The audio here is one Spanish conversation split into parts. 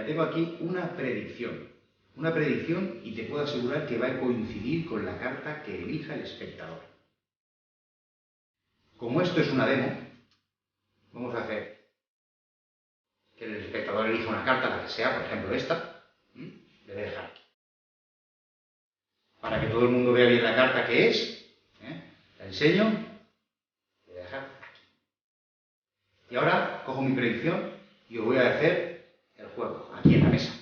Mira, tengo aquí una predicción. Una predicción y te puedo asegurar que va a coincidir con la carta que elija el espectador. Como esto es una demo, vamos a hacer que el espectador elija una carta, la que sea, por ejemplo esta, le voy a dejar aquí. Para que todo el mundo vea bien la carta que es, la enseño, le voy a dejar aquí. Y ahora cojo mi predicción y os voy a hacer el juego, aquí en la mesa.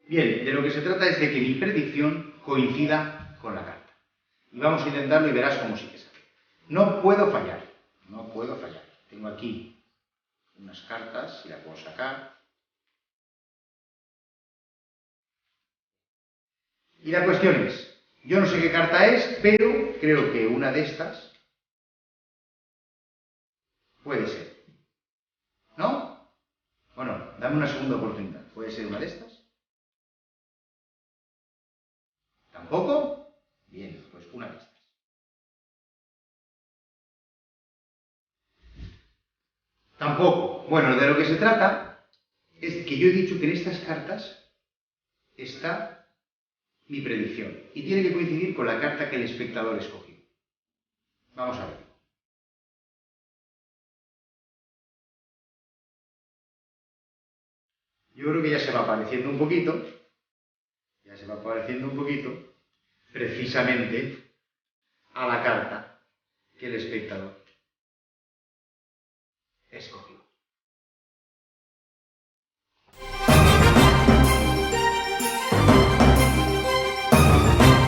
Bien, de lo que se trata es de que mi predicción coincida con la carta. Y vamos a intentarlo y verás cómo sí que sale. No puedo fallar, no puedo fallar. Tengo aquí unas cartas, y las puedo sacar. Y la cuestión es, yo no sé qué carta es, pero creo que una de estas puede ser. ¿No? Bueno, dame una segunda oportunidad. ¿Puede ser una de estas? ¿Tampoco? Bien, pues una de estas. Tampoco. Bueno, de lo que se trata es que yo he dicho que en estas cartas está mi predicción y tiene que coincidir con la carta que el espectador escogió. Vamos a ver. Yo creo que ya se va apareciendo un poquito, precisamente a la carta que el espectador escogió.